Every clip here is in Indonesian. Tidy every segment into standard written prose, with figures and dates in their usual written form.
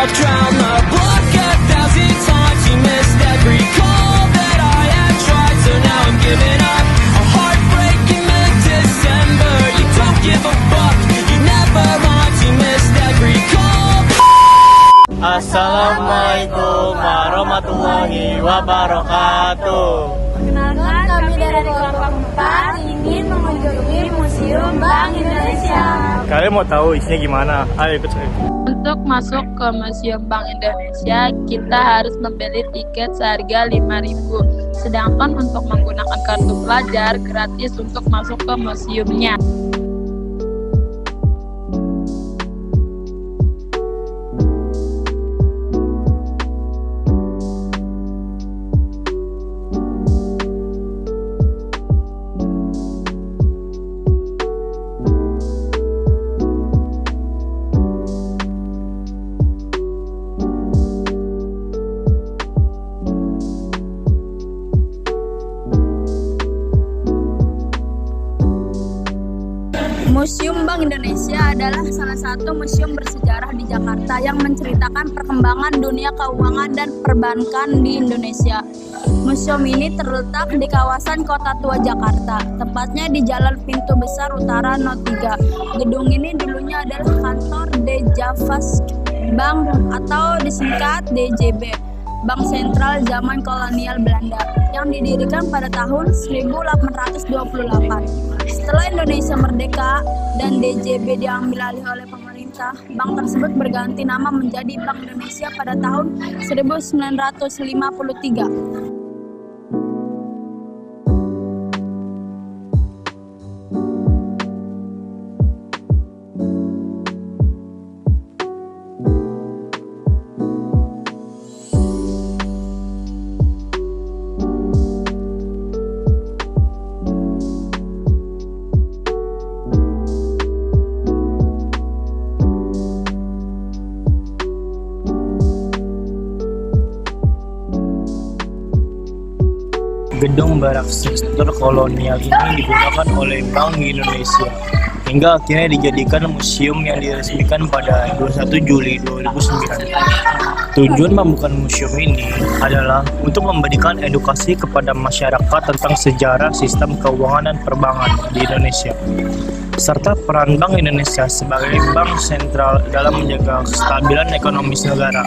I'll drown the block 1,000 times. You missed every call that I had tried, so now I'm giving up. A heartbreaking mid-December. You don't give a fuck, you never mind. You missed every call. Assalamualaikum warahmatullahi wabarakatuh. Perkenalkan, kami dari kelompok 4 ingin mengunjungi Museum Bank Indonesia. Kalian mau tahu isinya gimana? Ayo ikut saya. Untuk masuk ke Museum Bank Indonesia, kita harus membeli tiket seharga Rp5.000. Sedangkan untuk menggunakan kartu pelajar, gratis untuk masuk ke museumnya. Museum Bank Indonesia adalah salah satu museum bersejarah di Jakarta yang menceritakan perkembangan dunia keuangan dan perbankan di Indonesia. Museum ini terletak di kawasan Kota Tua Jakarta, tepatnya di Jalan Pintu Besar Utara No. 3. Gedung ini dulunya adalah kantor Dejavas Bank atau disingkat DJB, Bank Sentral zaman kolonial Belanda, yang didirikan pada tahun 1828. Setelah Indonesia merdeka dan DJB diambil alih oleh pemerintah, bank tersebut berganti nama menjadi Bank Indonesia pada tahun 1953. Gedung berarsitektur kolonial ini digunakan oleh Bank Indonesia hingga akhirnya dijadikan museum yang diresmikan pada 21 Juli 2009. Tujuan pembukaan museum ini adalah untuk memberikan edukasi kepada masyarakat tentang sejarah sistem keuangan dan perbankan di Indonesia, serta peran Bank Indonesia sebagai bank sentral dalam menjaga kestabilan ekonomi negara.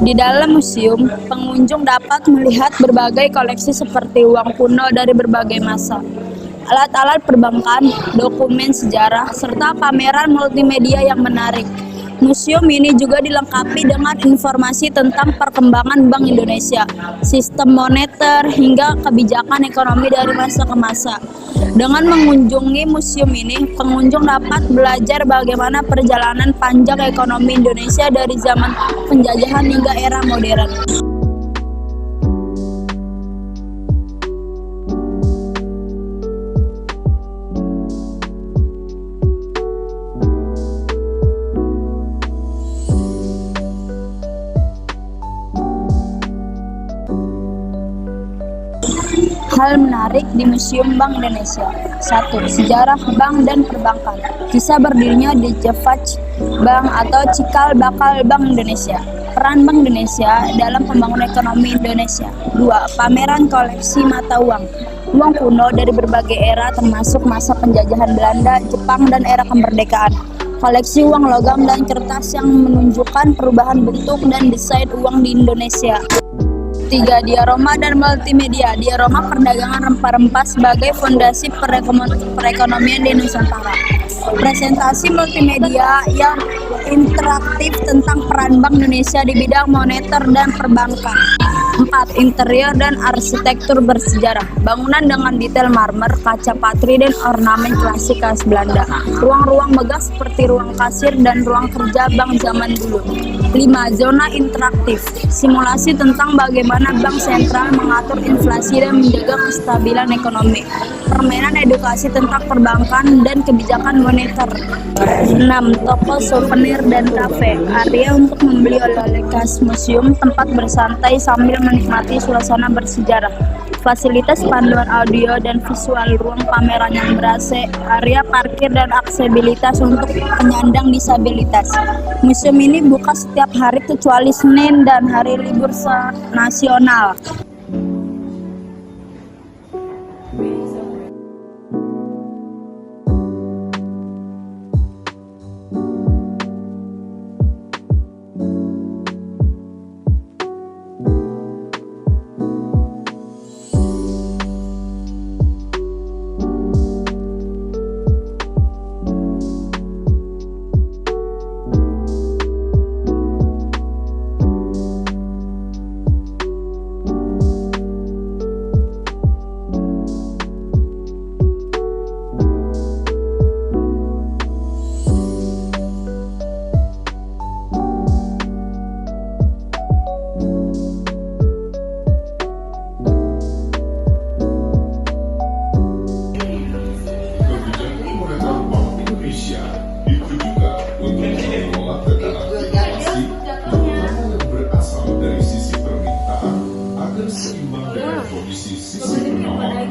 Di dalam museum, pengunjung dapat melihat berbagai koleksi seperti uang kuno dari berbagai masa, alat-alat perbankan, dokumen sejarah, serta pameran multimedia yang menarik. Museum ini juga dilengkapi dengan informasi tentang perkembangan Bank Indonesia, sistem moneter, hingga kebijakan ekonomi dari masa ke masa. Dengan mengunjungi museum ini, pengunjung dapat belajar bagaimana perjalanan panjang ekonomi Indonesia dari zaman penjajahan hingga era modern. Hal menarik di Museum Bank Indonesia. 1. Sejarah bank dan perbankan. Kisah berdirinya di Javac Bank atau Cikal Bakal Bank Indonesia. Peran Bank Indonesia dalam pembangunan ekonomi Indonesia. 2. Pameran koleksi mata uang. Uang kuno dari berbagai era termasuk masa penjajahan Belanda, Jepang, dan era kemerdekaan. Koleksi uang logam dan kertas yang menunjukkan perubahan bentuk dan desain uang di Indonesia. 3. Diorama dan multimedia. Diorama perdagangan rempah-rempah sebagai fondasi perekonomian di Nusantara. Presentasi multimedia yang interaktif tentang peran Bank Indonesia di bidang moneter dan perbankan. 4. Interior dan arsitektur bersejarah. Bangunan dengan detail marmer, kaca patri, dan ornamen klasik khas Belanda. Ruang-ruang megah seperti ruang kasir dan ruang kerja bank zaman dulu. 5. Zona interaktif. Simulasi tentang bagaimana bank sentral mengatur inflasi dan menjaga kestabilan ekonomi. Permainan edukasi tentang perbankan dan kebijakan moneter. 6. Toko souvenir dan kafe. Area untuk membeli oleh-oleh khas museum, tempat bersantai sambil menikmati suasana bersejarah. Fasilitas panduan audio dan visual, ruang pameran yang ber-AC, area parkir dan aksesibilitas untuk penyandang disabilitas. Museum ini buka setiap hari kecuali Senin dan hari libur nasional. Kebijakan moneter Bank Indonesia ditujukan untuk mengelola tekanan inflasi terutama yang berasal dari sisi permintaan agar seimbang dengan kondisi sisi penawaran.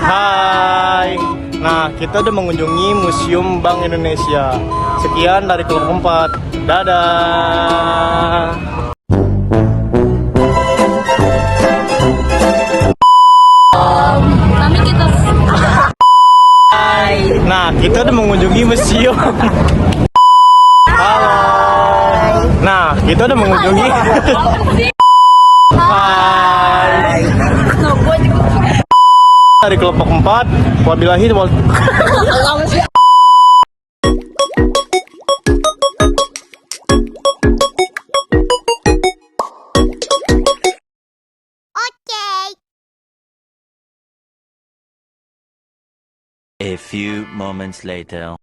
Hai. Nah, kita udah mengunjungi Museum Bank Indonesia. Sekian dari kelompok 4. Dadah. Kami kita Nah, kita udah mengunjungi museum. Halo. Nah, kita udah mengunjungi. Hai. Dari kelompok 4. Wabillahi A few moments later.